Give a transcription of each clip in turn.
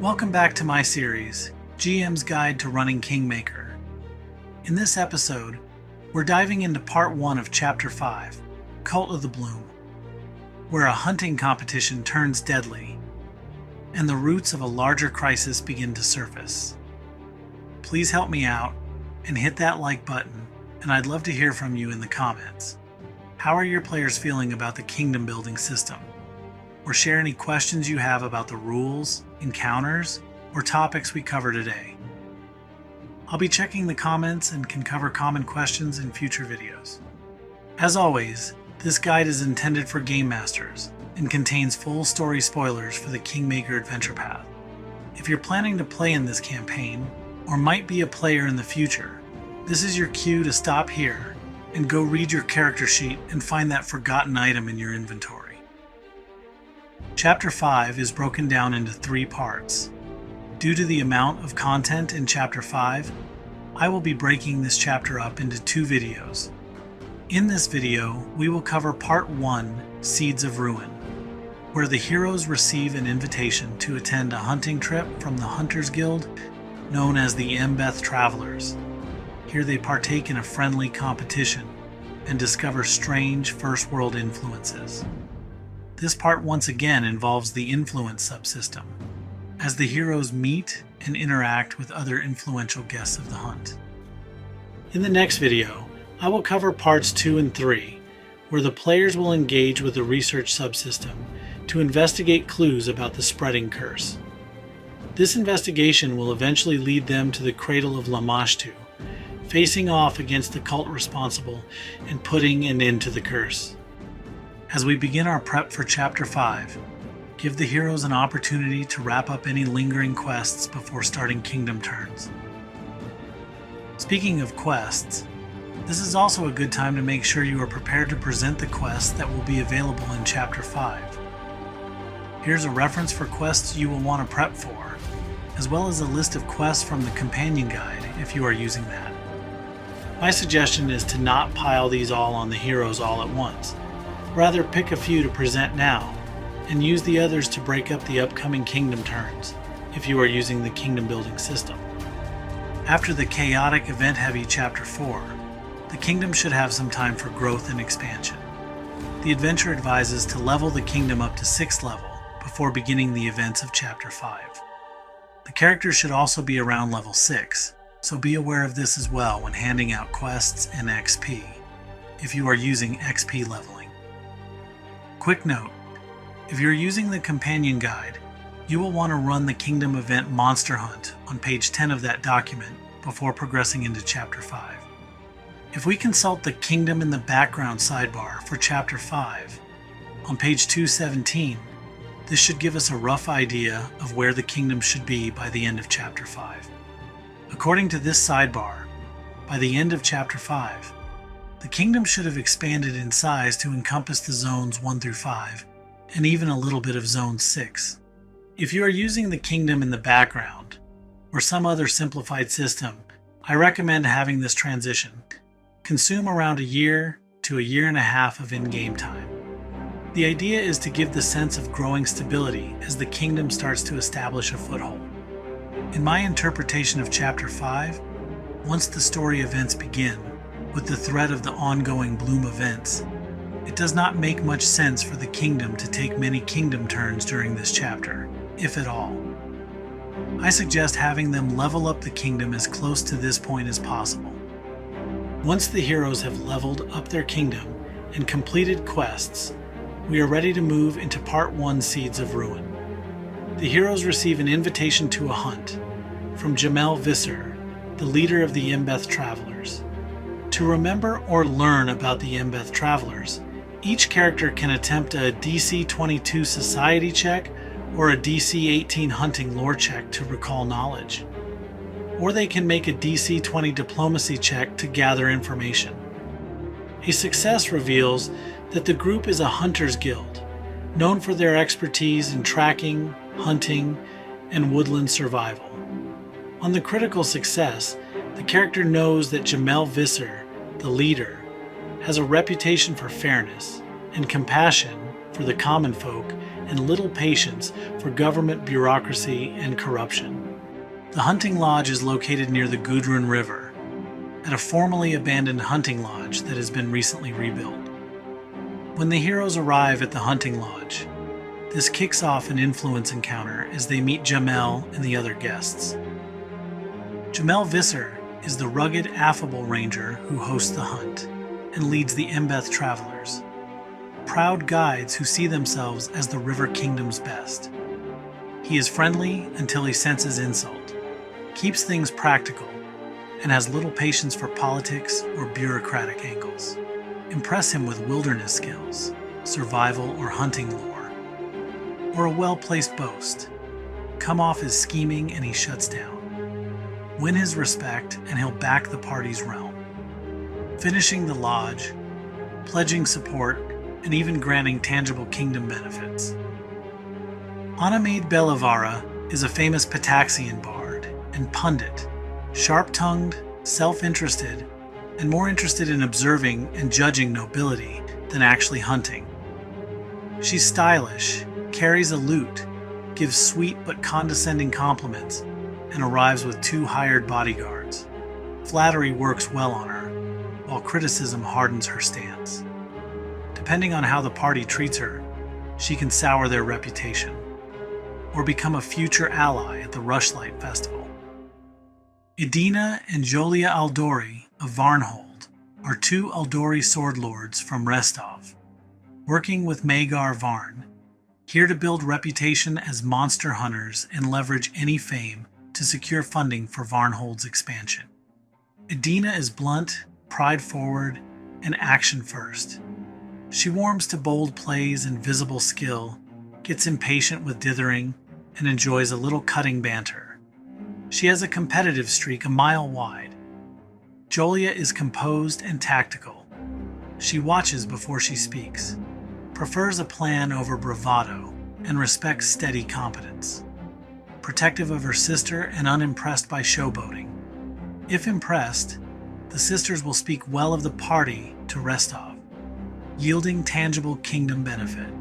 Welcome back to my series, GM's Guide to Running Kingmaker. In this episode, we're diving into Part 1 of Chapter 5, Cult of the Bloom, where a hunting competition turns deadly, and the roots of a larger crisis begin to surface. Please help me out and hit that like button, and I'd love to hear from you in the comments. How are your players feeling about the kingdom building system? Or share any questions you have about the rules, encounters, or topics we cover today. I'll be checking the comments and can cover common questions in future videos. As always, this guide is intended for game masters and contains full story spoilers for the Kingmaker adventure path. If you're planning to play in this campaign, or might be a player in the future, this is your cue to stop here and go read your character sheet and find that forgotten item in your inventory. Chapter 5 is broken down into 3 parts. Due to the amount of content in Chapter 5, I will be breaking this chapter up into 2 videos. In this video, we will cover Part 1, Seeds of Ruin, where the heroes receive an invitation to attend a hunting trip from the Hunters Guild known as the Embeth Travelers. Here they partake in a friendly competition and discover strange first world influences. This part once again involves the influence subsystem, as the heroes meet and interact with other influential guests of the hunt. In the next video, I will cover parts 2 and 3, where the players will engage with the research subsystem to investigate clues about the spreading curse. This investigation will eventually lead them to the Cradle of Lamashtu, facing off against the cult responsible and putting an end to the curse. As we begin our prep for Chapter 5, give the heroes an opportunity to wrap up any lingering quests before starting kingdom turns. Speaking of quests, this is also a good time to make sure you are prepared to present the quests that will be available in Chapter 5. Here's a reference for quests you will want to prep for, as well as a list of quests from the companion guide if you are using that. My suggestion is to not pile these all on the heroes all at once. Rather, pick a few to present now, and use the others to break up the upcoming kingdom turns, if you are using the kingdom building system. After the chaotic event-heavy Chapter 4, the kingdom should have some time for growth and expansion. The adventure advises to level the kingdom up to 6th level before beginning the events of Chapter 5. The characters should also be around level 6, so be aware of this as well when handing out quests and XP, if you are using XP leveling. Quick note, if you're using the companion guide, you will want to run the Kingdom Event Monster Hunt on page 10 of that document before progressing into Chapter 5. If we consult the Kingdom in the Background sidebar for Chapter 5, on page 217, this should give us a rough idea of where the kingdom should be by the end of Chapter 5. According to this sidebar, by the end of Chapter 5, the kingdom should have expanded in size to encompass the zones 1 through 5, and even a little bit of zone 6. If you are using the kingdom in the background, or some other simplified system, I recommend having this transition consume around a year to a year and a half of in-game time. The idea is to give the sense of growing stability as the kingdom starts to establish a foothold. In my interpretation of Chapter 5, once the story events begin, with the threat of the ongoing Bloom events, it does not make much sense for the kingdom to take many kingdom turns during this chapter, if at all. I suggest having them level up the kingdom as close to this point as possible. Once the heroes have leveled up their kingdom and completed quests, we are ready to move into Part 1, Seeds of Ruin. The heroes receive an invitation to a hunt from Jamel Visser, the leader of the Embeth Travelers. To remember or learn about the Embeth Travelers, each character can attempt a DC 22 Society check or a DC 18 Hunting Lore check to recall knowledge. Or they can make a DC 20 Diplomacy check to gather information. A success reveals that the group is a Hunters Guild, known for their expertise in tracking, hunting, and woodland survival. On the critical success, the character knows that Jamel Visser, the leader, has a reputation for fairness and compassion for the common folk and little patience for government bureaucracy and corruption. The hunting lodge is located near the Gudrun River, at a formerly abandoned hunting lodge that has been recently rebuilt. When the heroes arrive at the hunting lodge, this kicks off an influence encounter as they meet Jamel and the other guests. Jamel Visser is the rugged, affable ranger who hosts the hunt and leads the Embeth travelers, proud guides who see themselves as the River Kingdom's best. He is friendly until he senses insult, keeps things practical, and has little patience for politics or bureaucratic angles. Impress him with wilderness skills, survival or hunting lore, or a well-placed boast. Come off as scheming and he shuts down. Win his respect and he'll back the party's realm, finishing the lodge, pledging support, and even granting tangible kingdom benefits. Annamede Belevarah is a famous Pataxian bard and pundit, sharp-tongued, self-interested, and more interested in observing and judging nobility than actually hunting. She's stylish, carries a lute, gives sweet but condescending compliments, and arrives with 2 hired bodyguards. Flattery works well on her, while criticism hardens her stance. Depending on how the party treats her, she can sour their reputation, or become a future ally at the Rushlight Festival. Edina and Jolia Aldori of Varnhold are 2 Aldori sword lords from Restov, working with Magar Varn, here to build reputation as monster hunters and leverage any fame to secure funding for Varnhold's expansion. Edina is blunt, pride-forward, and action-first. She warms to bold plays and visible skill, gets impatient with dithering, and enjoys a little cutting banter. She has a competitive streak a mile wide. Jolia is composed and tactical. She watches before she speaks, prefers a plan over bravado, and respects steady competence. Protective of her sister and unimpressed by showboating. If impressed, the sisters will speak well of the party to Restov, yielding tangible kingdom benefit.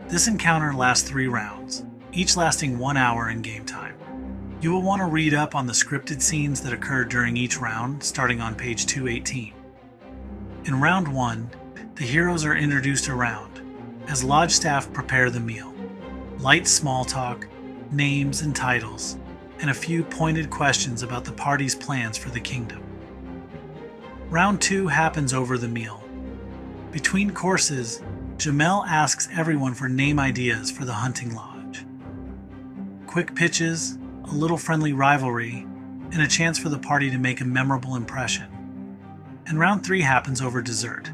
This encounter lasts 3 rounds, each lasting 1 hour in game time. You will want to read up on the scripted scenes that occur during each round, starting on page 218. In round 1, the heroes are introduced around, as lodge staff prepare the meal. Light small talk, names and titles, and a few pointed questions about the party's plans for the kingdom. Round 2 happens over the meal. Between courses, Jamel asks everyone for name ideas for the hunting lodge. Quick pitches, a little friendly rivalry, and a chance for the party to make a memorable impression. And round 3 happens over dessert.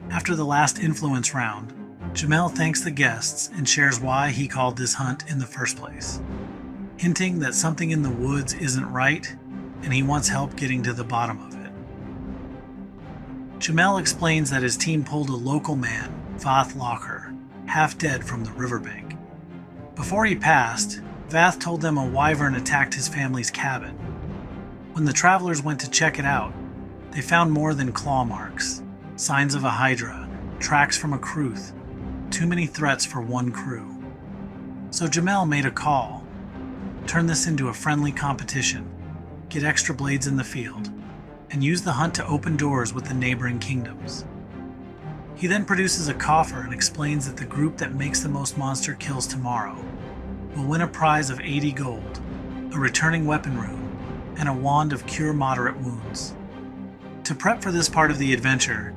After the last influence round, Jamel thanks the guests and shares why he called this hunt in the first place, hinting that something in the woods isn't right and he wants help getting to the bottom of it. Jamel explains that his team pulled a local man, Vath Locher, half dead from the riverbank. Before he passed, Vath told them a wyvern attacked his family's cabin. When the travelers went to check it out, they found more than claw marks, signs of a Hydra, tracks from a Krooth, too many threats for one crew. So Jamel made a call. Turn this into a friendly competition, get extra blades in the field, and use the hunt to open doors with the neighboring kingdoms. He then produces a coffer and explains that the group that makes the most monster kills tomorrow will win a prize of 80 gold, a returning weapon rune, and a wand of cure moderate wounds. To prep for this part of the adventure,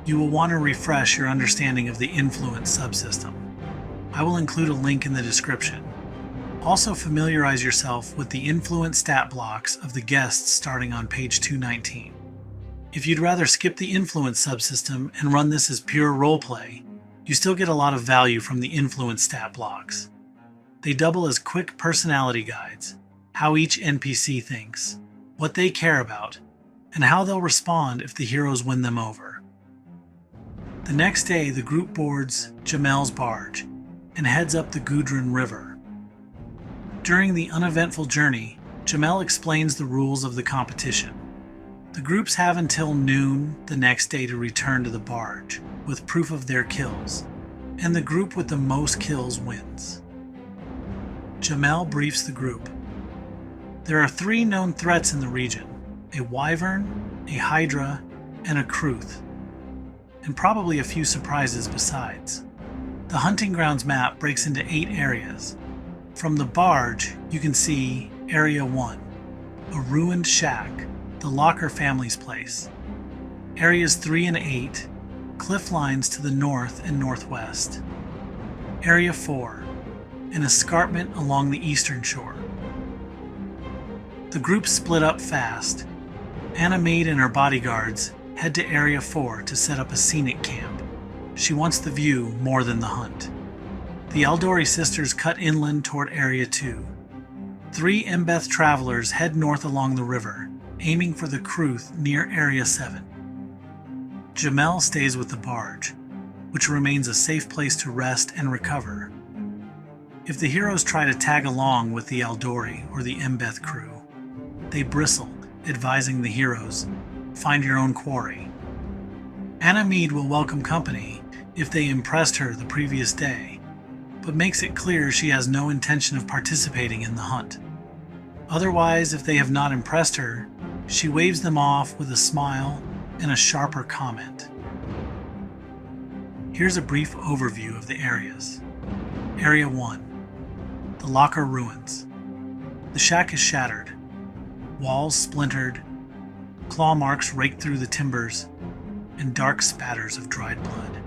you will want to refresh your understanding of the influence subsystem. I will include a link in the description. Also familiarize yourself with the influence stat blocks of the guests starting on page 219. If you'd rather skip the influence subsystem and run this as pure roleplay, you still get a lot of value from the influence stat blocks. They double as quick personality guides, how each NPC thinks, what they care about, and how they'll respond if the heroes win them over. The next day, the group boards Jamel's barge and heads up the Gudrun River. During the uneventful journey, Jamel explains the rules of the competition. The groups have until noon the next day to return to the barge, with proof of their kills. and the group with the most kills wins. Jamel briefs the group. There are 3 known threats in the region: a Wyvern, a Hydra, and a Krooth, and probably a few surprises besides. The hunting grounds map breaks into 8 areas. From the barge, you can see Area 1, a ruined shack, the Locher family's place. Areas 3 and 8, cliff lines to the north and northwest. Area 4, an escarpment along the eastern shore. The group split up fast. Annamede and her bodyguards head to Area 4 to set up a scenic camp. She wants the view more than the hunt. The Aldori sisters cut inland toward Area 2. 3 Embeth travelers head north along the river, aiming for the Krooth near Area 7. Jamel stays with the barge, which remains a safe place to rest and recover. If the heroes try to tag along with the Aldori or the Embeth crew, they bristle, advising the heroes, find your own quarry. Annamede will welcome company if they impressed her the previous day, but makes it clear she has no intention of participating in the hunt. Otherwise, if they have not impressed her, she waves them off with a smile and a sharper comment. Here's a brief overview of the areas. Area 1, the Locher ruins. The shack is shattered, walls splintered, claw marks raked through the timbers, and dark spatters of dried blood.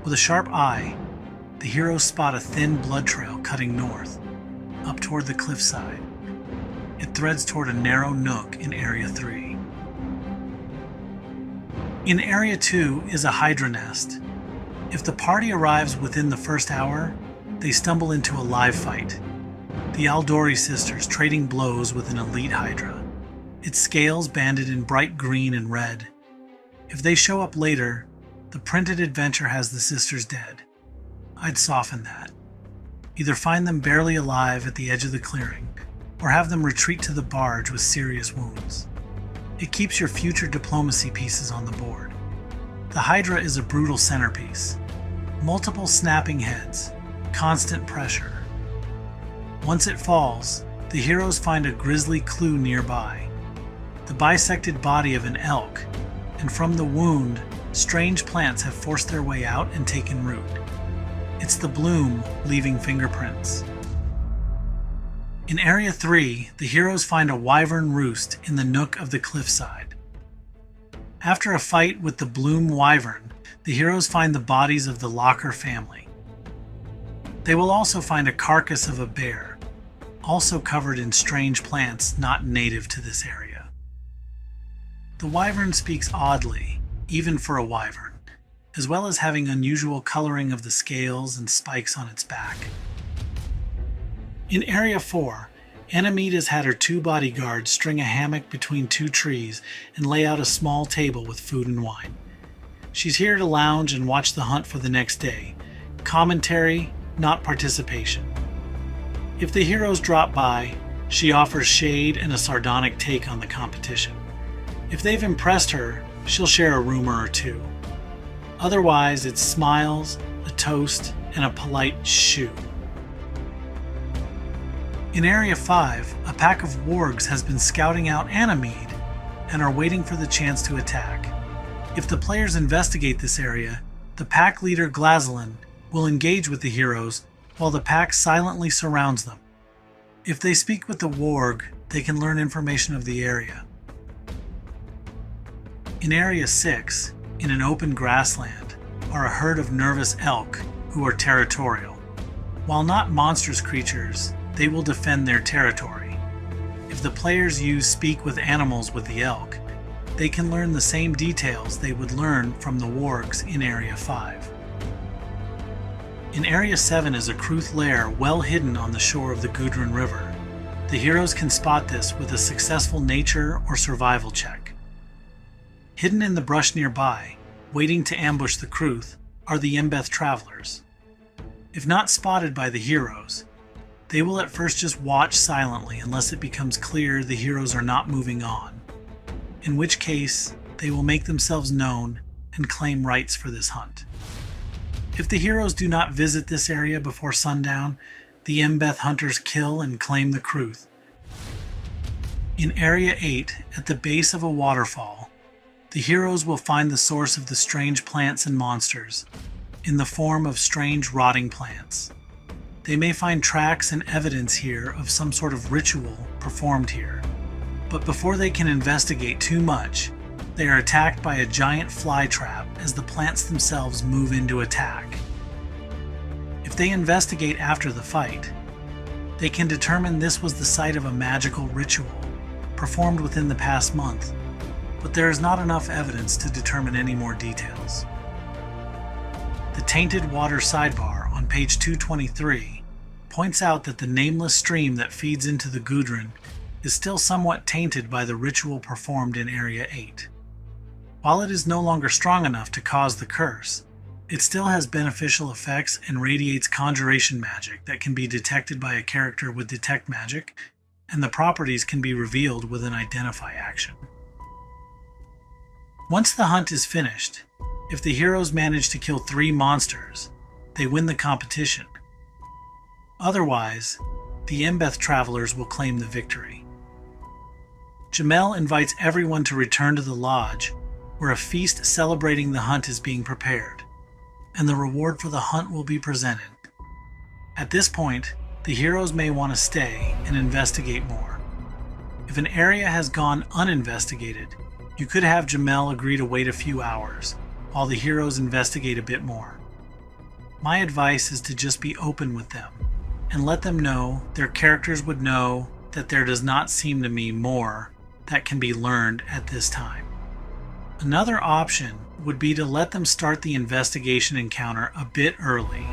With a sharp eye, the heroes spot a thin blood trail cutting north, up toward the cliffside. It threads toward a narrow nook in Area 3. In Area 2 is a Hydra nest. If the party arrives within the first hour, they stumble into a live fight. The Aldori sisters trading blows with an elite Hydra, its scales banded in bright green and red. If they show up later, the printed adventure has the sisters dead. I'd soften that. Either find them barely alive at the edge of the clearing, or have them retreat to the barge with serious wounds. It keeps your future diplomacy pieces on the board. The Hydra is a brutal centerpiece. Multiple snapping heads, constant pressure. Once it falls, the heroes find a grisly clue nearby, the bisected body of an elk, and from the wound, strange plants have forced their way out and taken root. It's the bloom leaving fingerprints. In Area 3, the heroes find a Wyvern roost in the nook of the cliffside. After a fight with the Bloom Wyvern, the heroes find the bodies of the Locher family. They will also find a carcass of a bear, also covered in strange plants not native to this area. The Wyvern speaks oddly, even for a Wyvern, as well as having unusual coloring of the scales and spikes on its back. In Area 4, Annamede has had her 2 bodyguards string a hammock between 2 trees and lay out a small table with food and wine. She's here to lounge and watch the hunt for the next day. Commentary, not participation. If the heroes drop by, she offers shade and a sardonic take on the competition. If they've impressed her, she'll share a rumor or 2. Otherwise, it's smiles, a toast, and a polite shoo. In Area 5, a pack of wargs has been scouting out Annamede and are waiting for the chance to attack. If the players investigate this area, the pack leader Glazulin will engage with the heroes while the pack silently surrounds them. If they speak with the warg, they can learn information of the area. In Area 6, in an open grassland, are a herd of nervous elk who are territorial. While not monstrous creatures, they will defend their territory. If the players use Speak with Animals with the elk, they can learn the same details they would learn from the wargs in Area 5. In Area 7 is a Krooth lair well hidden on the shore of the Gudrun River. The heroes can spot this with a successful nature or survival check. Hidden in the brush nearby, waiting to ambush the Krooth, are the Embeth travelers. If not spotted by the heroes, they will at first just watch silently unless it becomes clear the heroes are not moving on, in which case they will make themselves known and claim rights for this hunt. If the heroes do not visit this area before sundown, the Embeth hunters kill and claim the Krooth. In Area 8, at the base of a waterfall, the heroes will find the source of the strange plants and monsters, in the form of strange rotting plants. They may find tracks and evidence here of some sort of ritual performed here, but before they can investigate too much, they are attacked by a giant fly trap as the plants themselves move into attack. If they investigate after the fight, they can determine this was the site of a magical ritual performed within the past month, but there is not enough evidence to determine any more details. The Tainted Water Sidebar on page 223 points out that the nameless stream that feeds into the Gudrun is still somewhat tainted by the ritual performed in Area 8. While it is no longer strong enough to cause the curse, it still has beneficial effects and radiates conjuration magic that can be detected by a character with Detect Magic, and the properties can be revealed with an Identify action. Once the hunt is finished, if the heroes manage to kill 3 monsters, they win the competition. Otherwise, the Embeth travelers will claim the victory. Jamel invites everyone to return to the lodge, where a feast celebrating the hunt is being prepared, and the reward for the hunt will be presented. At this point, the heroes may want to stay and investigate more. If an area has gone uninvestigated, you could have Jamel agree to wait a few hours, while the heroes investigate a bit more. My advice is to just be open with them, and let them know their characters would know that there does not seem to be more that can be learned at this time. Another option would be to let them start the investigation encounter a bit early,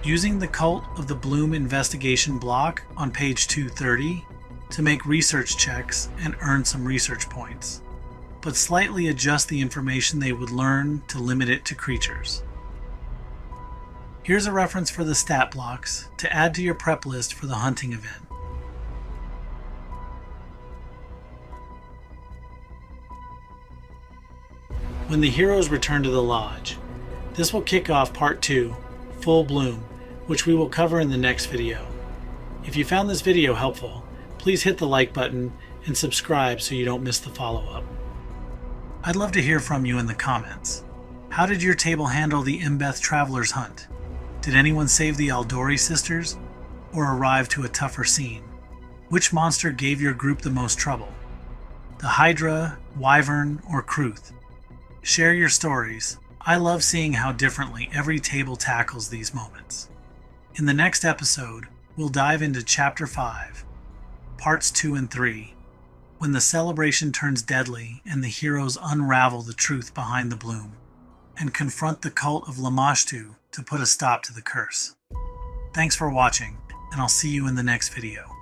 using the Cult of the Bloom investigation block on page 230 to make research checks and earn some research points, but slightly adjust the information they would learn to limit it to creatures. Here's a reference for the stat blocks to add to your prep list for the hunting event. When the heroes return to the lodge, this will kick off part 2, Full Bloom, which we will cover in the next video. If you found this video helpful, please hit the like button and subscribe so you don't miss the follow-up. I'd love to hear from you in the comments. How did your table handle the Embeth Traveler's Hunt? Did anyone save the Aldori sisters, or arrive to a tougher scene? Which monster gave your group the most trouble? The Hydra, Wyvern, or Krooth? Share your stories. I love seeing how differently every table tackles these moments. In the next episode, we'll dive into Chapter 5, Parts 2 and 3, when the celebration turns deadly and the heroes unravel the truth behind the bloom, and confront the cult of Lamashtu to put a stop to the curse. Thanks for watching, and I'll see you in the next video.